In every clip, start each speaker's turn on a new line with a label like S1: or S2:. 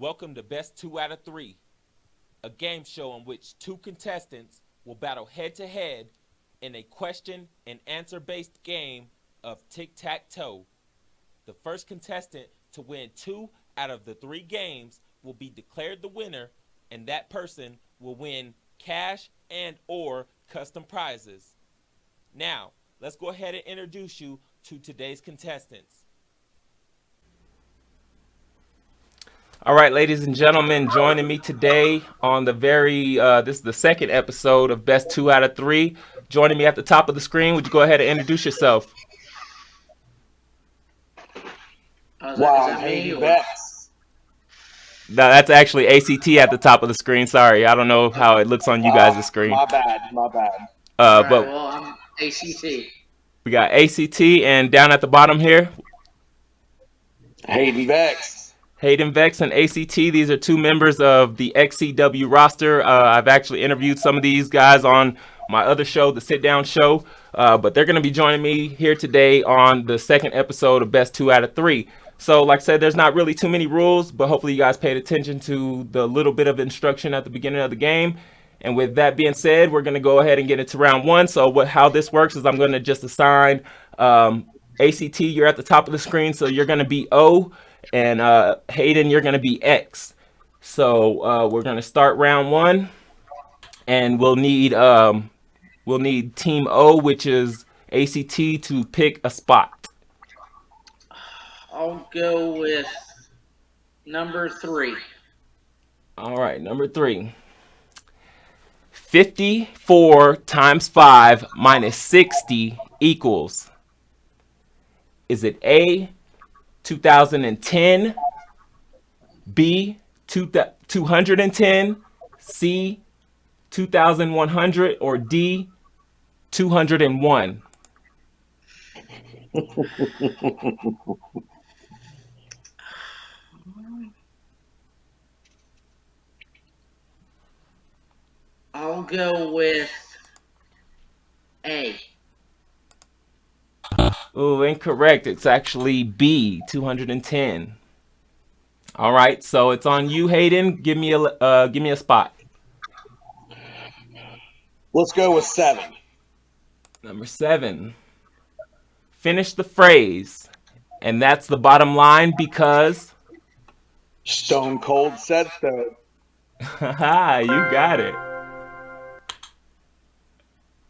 S1: Welcome to Best 2 out of 3, a game show in which two contestants will battle head to head in a question and answer based game of tic-tac-toe. The first contestant to win 2 out of the 3 games will be declared the winner, and that person will win cash and or custom prizes. Now, let's go ahead and introduce you to today's contestants. All right, ladies and gentlemen, joining me today on the this is the second episode of Best 2 out of 3. Joining me at the top of the screen, would you go ahead and introduce yourself?
S2: Wow, Hayden.
S1: No, that's actually A.C.T at the top of the screen. Sorry, I don't know how it looks on you guys' screen.
S2: My bad.
S1: But
S3: well, I'm A.C.T.
S1: We got A.C.T, and down at the bottom here,
S2: Hayden Vex.
S1: Hayden Vex and A.C.T. These are 2 members of the XCW roster. I've actually interviewed some of these guys on my other show, the Sit Down Show, but they're going to be joining me here today on the second episode of Best 2 out of 3. So, like I said, there's not really too many rules, but hopefully you guys paid attention to the little bit of instruction at the beginning of the game. And with that being said, we're going to go ahead and get into round 1. So how this works is I'm going to just assign ACT, you're at the top of the screen, so you're going to be O, and Hayden, you're going to be X. So we're going to start round 1, and we'll need Team O, which is ACT, to pick a spot.
S3: I'll go with number 3.
S1: All right, number 3. 54 times 5 minus 60 equals, is it A, 2010, B, 210, C, 2100, or D, 201?
S3: I'll go with A.
S1: Oh, incorrect. It's actually B, 210. All right, so it's on you, Hayden. Give me a spot.
S2: Let's go with 7.
S1: Number 7. Finish the phrase, and that's the bottom line because
S2: Stone Cold said so.
S1: Haha, you got it.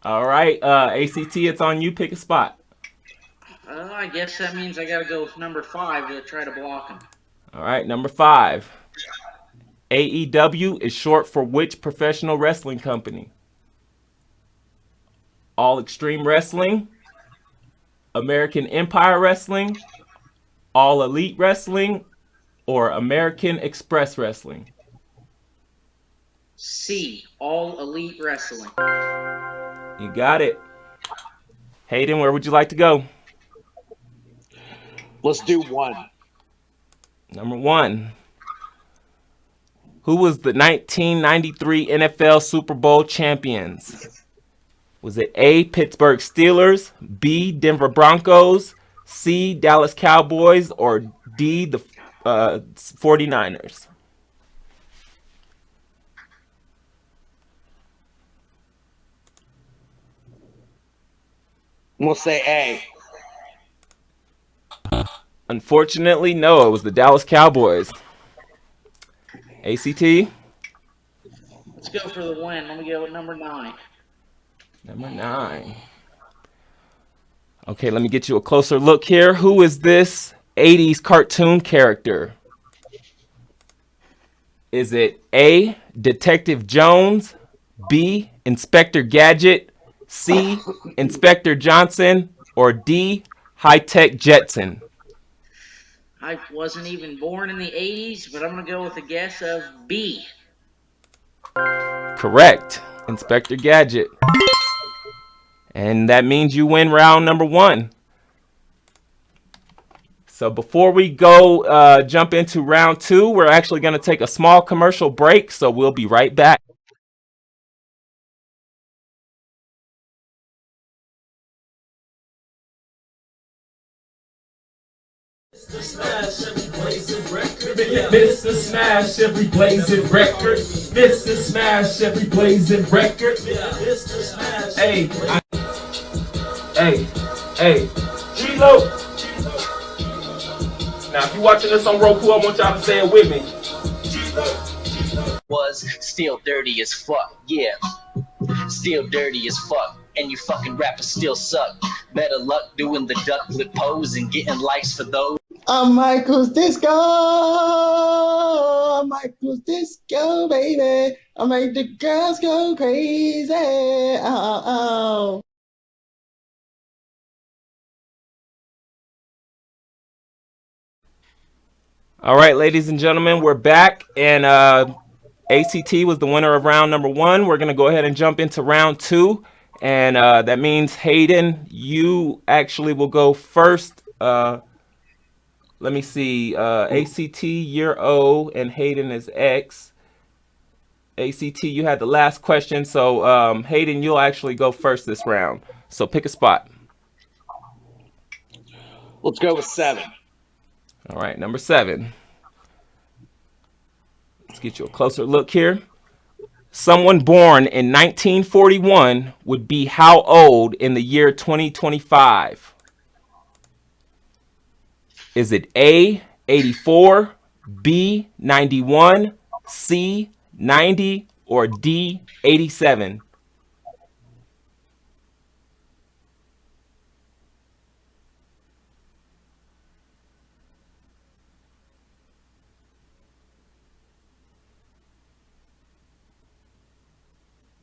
S1: All right, ACT, it's on you. Pick a spot.
S3: I guess that means I gotta go with number 5 to try to block him.
S1: All right, number 5. AEW is short for which professional wrestling company? All Extreme Wrestling, American Empire Wrestling, All Elite Wrestling, or American Express Wrestling?
S3: C, All Elite Wrestling.
S1: You got it. Hayden, where would you like to go?
S2: Let's do 1.
S1: Number 1. Who was the 1993 NFL Super Bowl champions? Was it A, Pittsburgh Steelers, B, Denver Broncos, C, Dallas Cowboys, or D, the 49ers?
S2: We'll say A.
S1: Unfortunately, no, it was the Dallas Cowboys. ACT?
S3: Let's go for the win. Let me go with number 9.
S1: Number 9. Okay, let me get you a closer look here. Who is this 80s cartoon character? Is it A, Detective Jones, B, Inspector Gadget, C, Inspector Johnson, or D, High-Tech Jetson?
S3: I wasn't even born in the 80s, but I'm going to go with a guess of B.
S1: Correct. Inspector Gadget. And that means you win round number 1. So before we go jump into round 2, we're actually going to take a small commercial break, so we'll be right back. Smash every blazing record. Mr. Smash every blazing record. Mr. Smash every blazing record. Mr. Smash. Hey, hey, G-Lo. Now, if you're watching this on Roku, I want y'all to say it with me.
S4: Was still dirty as fuck, yeah. Still dirty as fuck. And you fucking rappers still suck. Better luck doing the duck flip pose and getting likes for those.
S5: I'm Michael's Disco, baby. I make the girls go crazy. Oh.
S1: All right, ladies and gentlemen, we're back, and A.C.T was the winner of round number 1. We're gonna go ahead and jump into round 2, and that means Hayden, you actually will go first. Let me see. A.C.T, you're O, and Hayden is X. A.C.T, you had the last question, so Hayden, you'll actually go first this round. So pick a spot.
S2: Let's go with 7.
S1: All right, number 7. Let's get you a closer look here. Someone born in 1941 would be how old in the year 2025? Is it A, 84, B, 91, C, 90, or D, 87?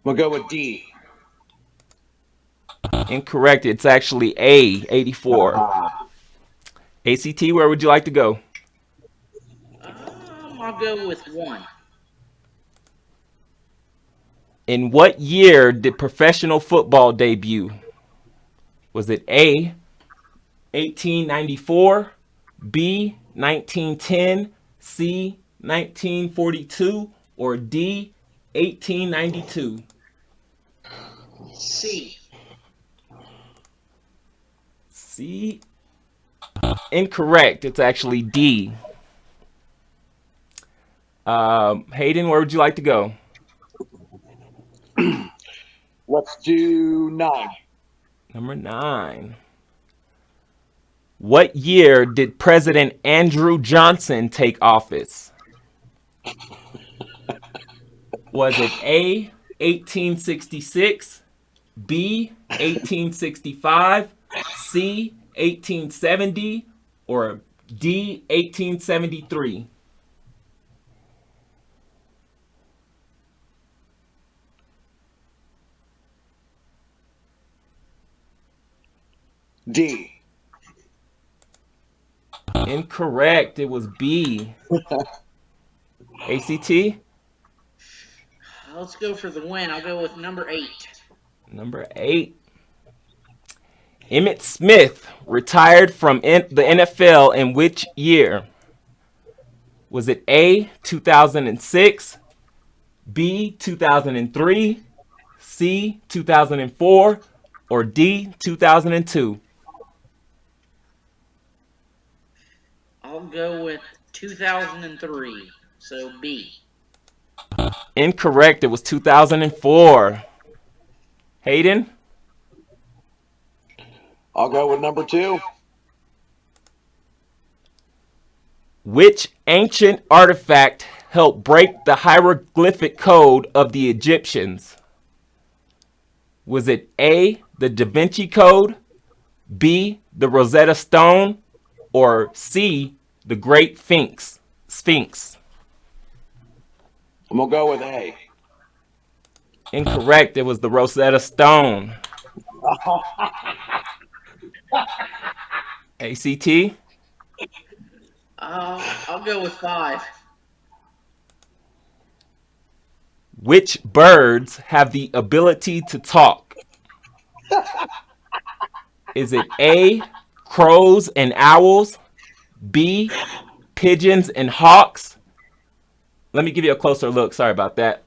S2: We'll go with D.
S1: Incorrect. It's actually A, 84. A.C.T, where would you like to go?
S3: I'll go with 1.
S1: In what year did professional football debut? Was it A, 1894, B, 1910, C, 1942, or D, 1892?
S3: C.
S1: C. Incorrect. It's actually D. Hayden, where would you like to go?
S2: Let's do 9.
S1: Number 9. What year did President Andrew Johnson take office? Was it A, 1866, B, 1865, C, 1870, or D, 1873?
S2: D.
S1: Incorrect. It was B. A.C.T?
S3: Let's go for the win. I'll go with number 8.
S1: Number 8. Emmitt Smith retired from the NFL in which year? Was it A, 2006, B, 2003, C, 2004, or D, 2002?
S3: I'll go with 2003. So B.
S1: Incorrect. It was 2004. Hayden?
S2: I'll go with number 2.
S1: Which ancient artifact helped break the hieroglyphic code of the Egyptians? Was it A, the Da Vinci Code, B, the Rosetta Stone, or C, the Great Sphinx?
S2: And we'll go with A.
S1: Incorrect. It was the Rosetta Stone. A.C.T?
S3: I'll go with 5.
S1: Which birds have the ability to talk? Is it A, crows and owls, B, pigeons and hawks? Let me give you a closer look. Sorry about that.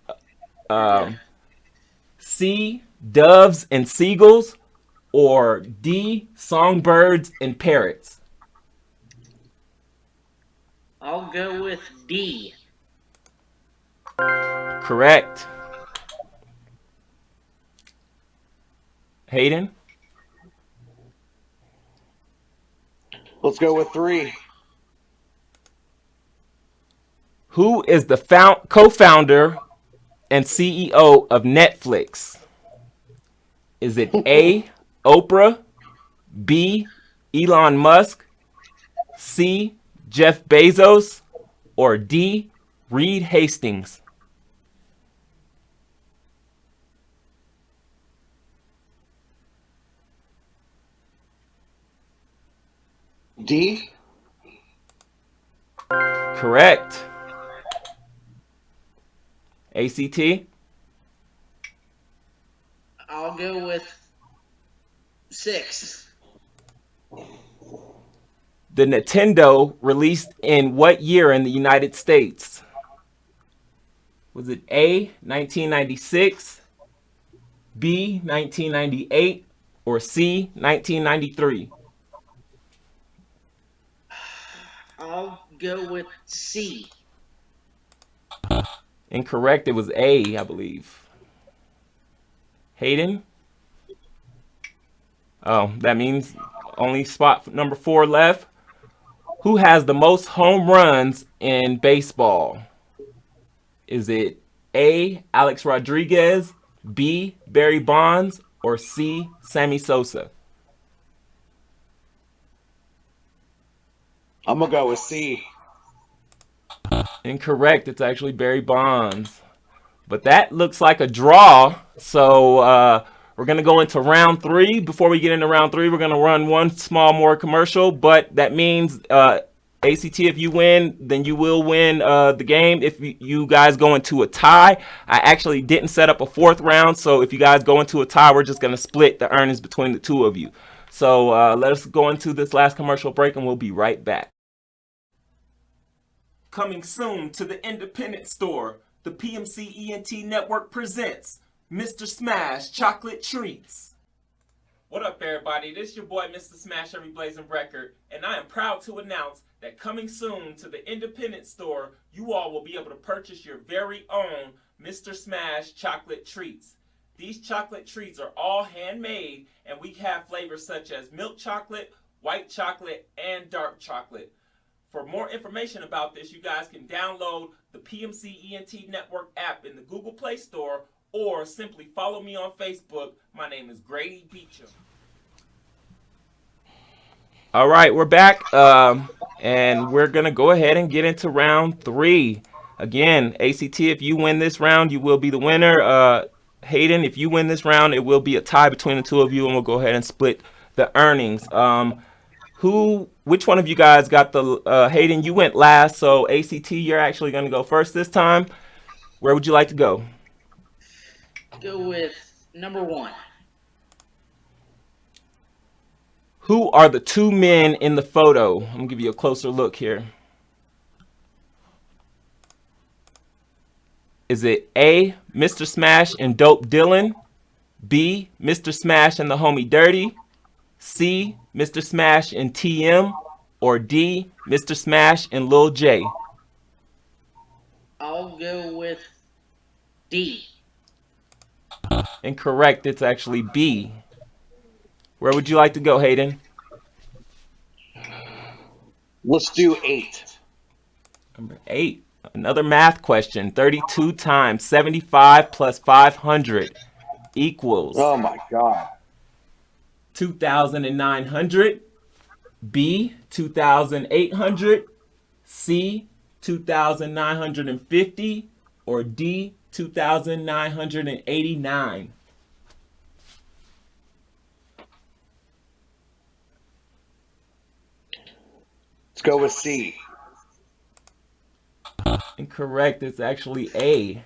S1: C, doves and seagulls, or D, songbirds and parrots?
S3: I'll go with D.
S1: Correct. Hayden?
S2: Let's go with 3.
S1: Who is the co-founder and CEO of Netflix? Is it A, Oprah, B, Elon Musk, C, Jeff Bezos, or D, Reed Hastings?
S2: D.
S1: Correct. A.C.T?
S3: I'll go with 6.
S1: The Nintendo released in what year in the United States? Was it A, 1996, B, 1998, or C, 1993?
S3: I'll go with C.
S1: Incorrect. It was A, I believe. Hayden? Oh, that means only spot number 4 left. Who has the most home runs in baseball? Is it A, Alex Rodriguez, B, Barry Bonds, or C, Sammy Sosa?
S2: I'm going to go with C.
S1: Incorrect. It's actually Barry Bonds. But that looks like a draw. So we're going to go into round 3. Before we get into round 3, we're going to run one small more commercial. But that means, ACT, if you win, then you will win the game. If you guys go into a tie, I actually didn't set up a 4th round. So if you guys go into a tie, we're just going to split the earnings between the 2 of you. So let us go into this last commercial break and we'll be right back. Coming soon to the independent store, the PmcENT Network presents Mr. Smash Chocolate Treats. What up, everybody? This is your boy, Mr. Smash Every Blazing Record, and I am proud to announce that coming soon to the independent store, you all will be able to purchase your very own Mr. Smash Chocolate Treats. These chocolate treats are all handmade, and we have flavors such as milk chocolate, white chocolate, and dark chocolate. For more information about this, you guys can download the PmcENT Network app in the Google Play Store or simply follow me on Facebook. My name is Grady Beecham. All right, we're back, and we're going to go ahead and get into round 3. Again, ACT, if you win this round, you will be the winner. Hayden, if you win this round, it will be a tie between the 2 of you, and we'll go ahead and split the earnings. Which one of you guys got the, Hayden, you went last, so ACT, you're actually going to go first this time. Where would you like to go?
S3: Go with number 1.
S1: Who are the 2 men in the photo? I'm going to give you a closer look here. Is it A, Mr. Smash and Dope Dylan, B, Mr. Smash and the Homie Dirty, C, Mr. Smash and TM, or D, Mr. Smash and Lil J?
S3: I'll go with D.
S1: Incorrect. It's actually B. Where would you like to go, Hayden?
S2: Let's do 8.
S1: Number 8. Another math question. 32 times 75 plus 500 equals...
S2: Oh, my God.
S1: 2,900, B, 2,800, C, 2,950, or D, 2,989.
S2: Let's go with C.
S1: Incorrect. It's actually A.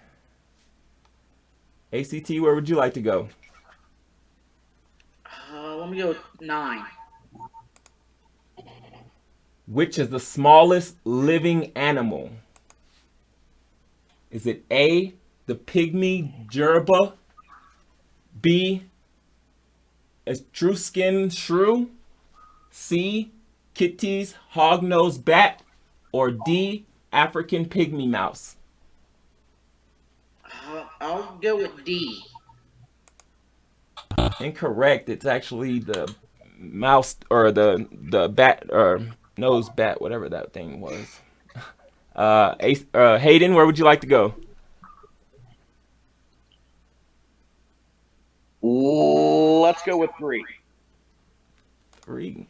S1: ACT, where would you like to go?
S3: Let me go with 9.
S1: Which is the smallest living animal? Is it A, the pygmy gerbil, B, Etruscan shrew, C, Kitty's hognose bat, or D, African pygmy mouse?
S3: I'll go with D.
S1: Incorrect. It's actually the mouse or the bat or nose bat, whatever that thing was. Hayden, where would you like to go?
S2: Let's go with 3.
S1: 3.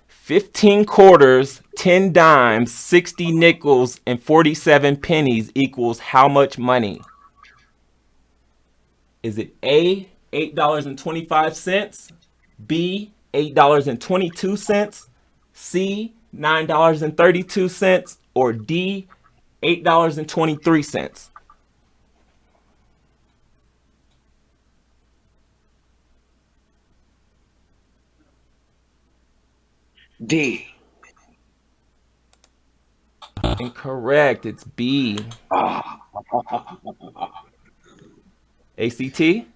S1: 15 quarters, 10 dimes, 60 nickels, and 47 pennies equals how much money? Is it A, $8.25, B, $8.22, C, $9.32, or D, $8.23?
S2: D.
S1: Incorrect. It's B. A.C.T.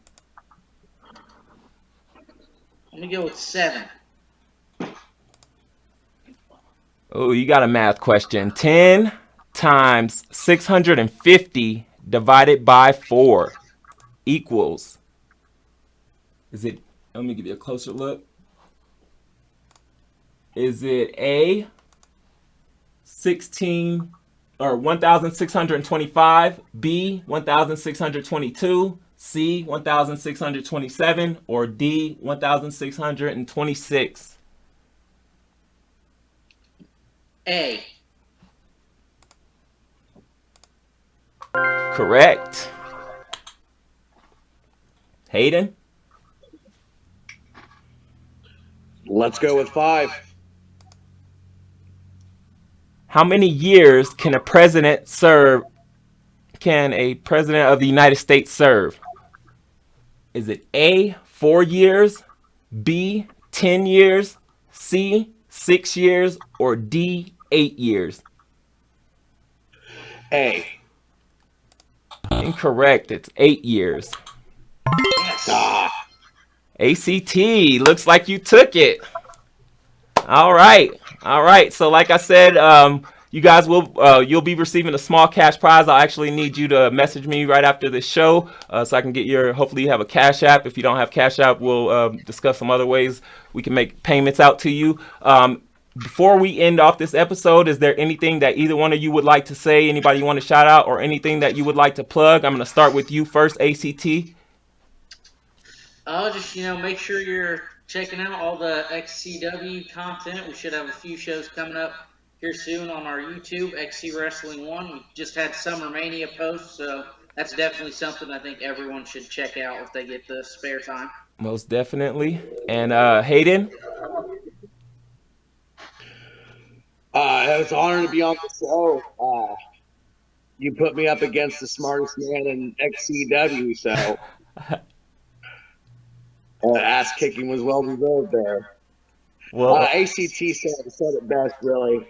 S3: Let me go with 7.
S1: Oh, you got a math question. 10 times 650 divided by 4 equals. Is it, let me give you a closer look. Is it A, 16 or 1,625, B, 1,622, C, 1,627, or D, 1,626?
S3: A.
S1: Correct. Hayden?
S2: Let's go with 5.
S1: How many years can a president of the United States serve? Is it A, 4 years, B, 10 years, C, 6 years, or D, 8 years?
S2: A.
S1: Incorrect. It's 8 years.
S3: Yes.
S1: A.C.T. Looks like you took it. All right. So like I said, you guys you'll be receiving a small cash prize. I'll actually need you to message me right after this show so I can get hopefully you have a Cash App. If you don't have Cash App, we'll discuss some other ways we can make payments out to you. Before we end off this episode, is there anything that either one of you would like to say? Anybody you want to shout out or anything that you would like to plug? I'm going to start with you first, A.C.T.
S3: Just, make sure you're checking out all the XCW content. We should have a few shows coming up here soon on our YouTube, XC Wrestling 1. We just had Summer Mania post, so that's definitely something I think everyone should check out if they get the spare time.
S1: Most definitely. And Hayden?
S2: It's an honor to be on the show. You put me up against the smartest man in XCW, so ass kicking was well deserved there.
S1: Well,
S2: A.C.T. said it best, really.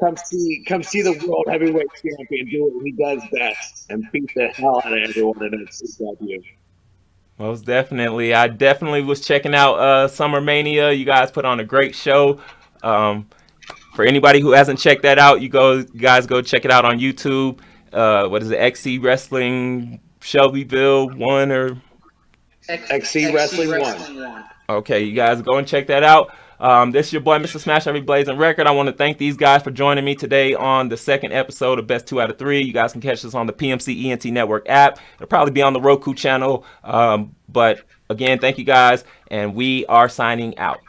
S2: Come see the world heavyweight champion do what he does best and beat the hell out of everyone in XCW.
S1: most definitely. I definitely was checking out Summer Mania. You guys put on a great show. For anybody who hasn't checked that out, you guys go check it out on YouTube. What is it? XC Wrestling Shelbyville 1 or
S2: XC Wrestling 1.
S1: Okay, you guys go and check that out. This is your boy, Mr. Smash Every Blazing Record. I want to thank these guys for joining me today on the second episode of Best 2 out of 3. You guys can catch us on the PmcEntNetwork app. It'll probably be on the Roku channel. But again, thank you guys, and we are signing out.